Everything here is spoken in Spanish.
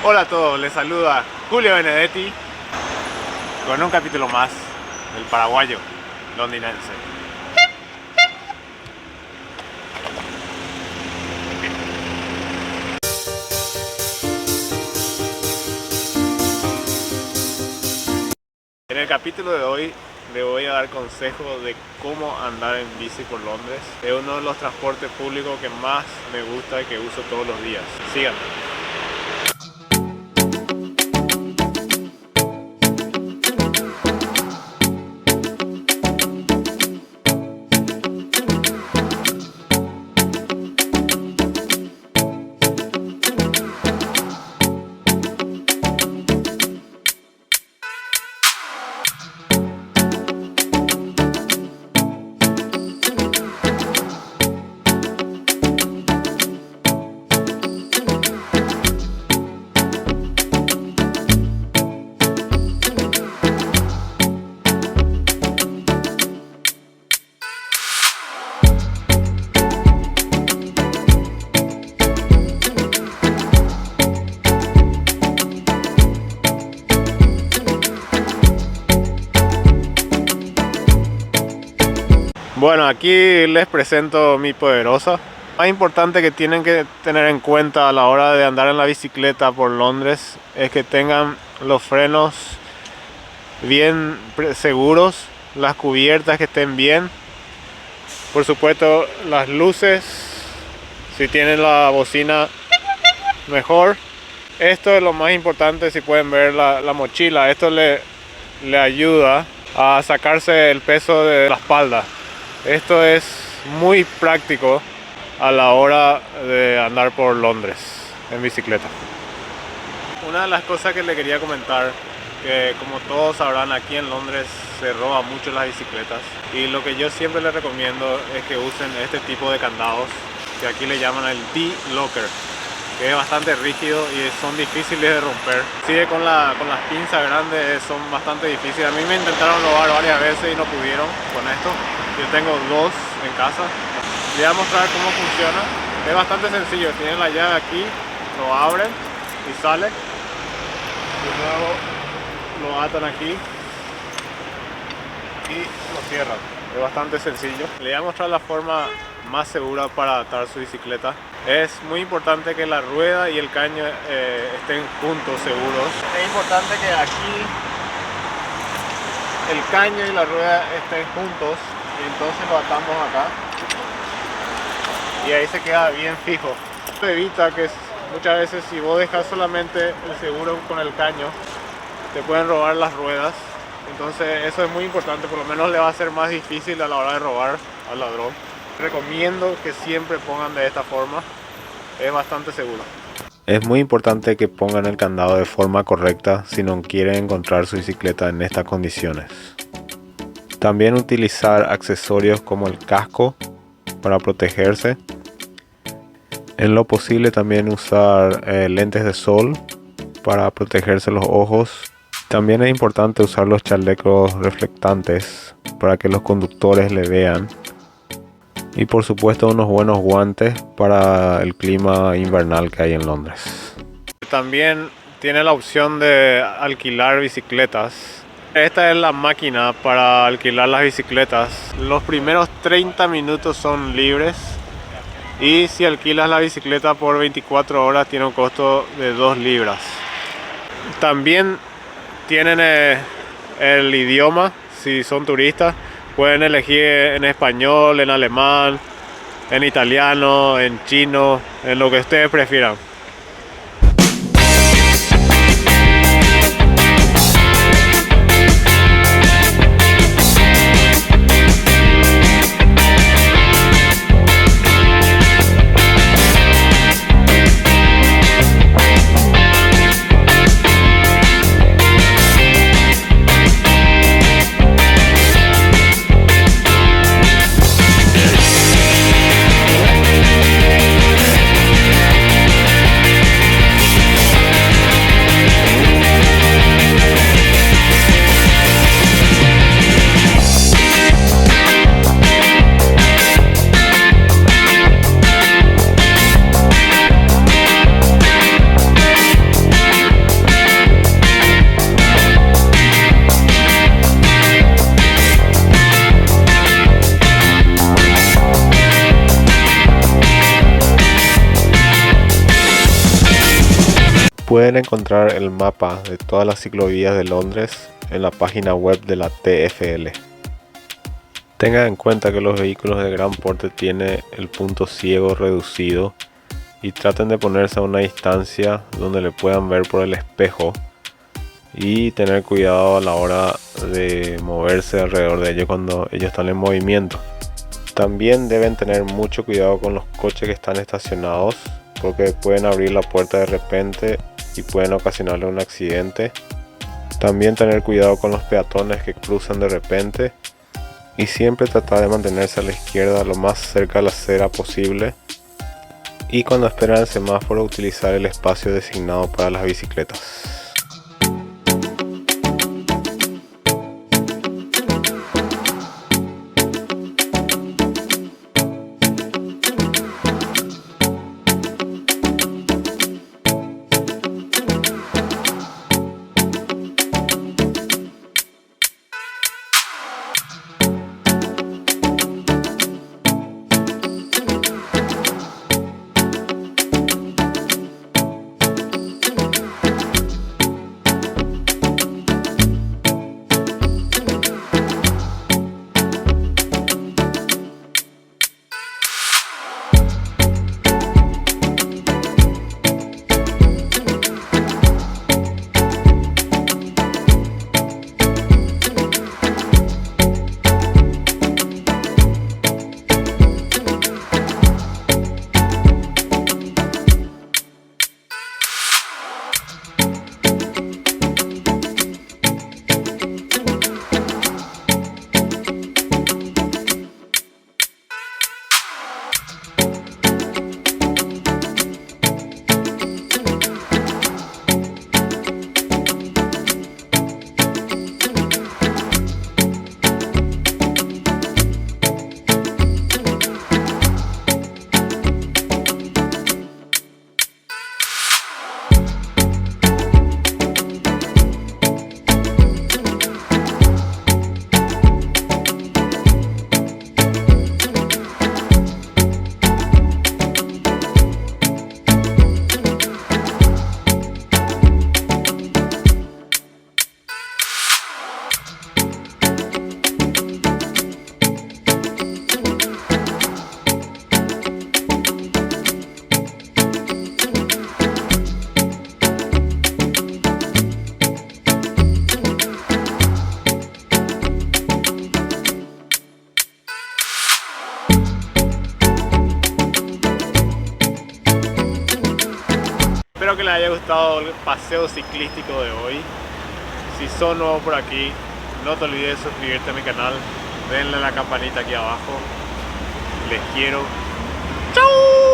Hola a todos, les saluda Julio Benedetti con un capítulo más del paraguayo londinense. En el capítulo de hoy le voy a dar consejos de cómo andar en bici por Londres. Es uno de los transportes públicos que más me gusta y que uso todos los días. Síganme. Bueno, aquí les presento mi Poderosa. Lo más importante que tienen que tener en cuenta a la hora de andar en la bicicleta por Londres es que tengan los frenos bien seguros, las cubiertas que estén bien, por supuesto las luces, si tienen la bocina mejor. Esto es lo más importante. Si pueden ver la mochila, esto le ayuda a sacarse el peso de la espalda. Esto es muy práctico a la hora de andar por Londres en bicicleta. Una de las cosas que le quería comentar, que como todos sabrán, aquí en Londres se roba mucho las bicicletas, y lo que yo siempre les recomiendo es que usen este tipo de candados que aquí le llaman el D-Locker, que es bastante rígido y son difíciles de romper. Sigue con las pinzas grandes, son bastante difíciles. A mí me intentaron robar varias veces y no pudieron con esto. Yo tengo dos en casa. Les voy a mostrar cómo funciona. Es bastante sencillo. Tienen la llave aquí, lo abren y sale. Y luego lo atan aquí y lo cierran. Es bastante sencillo. Les voy a mostrar la forma más segura para atar su bicicleta. Es muy importante que la rueda y el caño estén juntos, seguros. Es importante que aquí el caño y la rueda estén juntos, y entonces lo atamos acá y ahí se queda bien fijo. Esto evita que muchas veces, si vos dejas solamente el seguro con el caño, te pueden robar las ruedas. Entonces eso es muy importante, por lo menos le va a ser más difícil a la hora de robar al ladrón. Recomiendo que siempre pongan de esta forma, es bastante seguro. Es muy importante que pongan el candado de forma correcta si no quieren encontrar su bicicleta en estas condiciones. También utilizar accesorios como el casco para protegerse. En lo posible también usar lentes de sol para protegerse los ojos. También es importante usar los chalecos reflectantes para que los conductores le vean. Y por supuesto unos buenos guantes para el clima invernal que hay en Londres. También tiene la opción de alquilar bicicletas. Esta es la máquina para alquilar las bicicletas. Los primeros 30 minutos son libres. Y si alquilas la bicicleta por 24 horas tiene un costo de 2 libras. También tienen el idioma, si son turistas. Pueden elegir en español, en alemán, en italiano, en chino, en lo que ustedes prefieran. Pueden encontrar el mapa de todas las ciclovías de Londres en la página web de la TfL. Tengan en cuenta que los vehículos de gran porte tienen el punto ciego reducido y traten de ponerse a una distancia donde le puedan ver por el espejo y tener cuidado a la hora de moverse alrededor de ellos cuando ellos están en movimiento. También deben tener mucho cuidado con los coches que están estacionados porque pueden abrir la puerta de repente y pueden ocasionarle un accidente. También tener cuidado con los peatones que cruzan de repente y siempre tratar de mantenerse a la izquierda lo más cerca de la acera posible, y cuando esperan el semáforo utilizar el espacio designado para las bicicletas. Espero que les haya gustado el paseo ciclístico de hoy. Si son nuevos por aquí, no te olvides de suscribirte a mi canal, denle a la campanita aquí abajo. Les quiero. ¡Chau!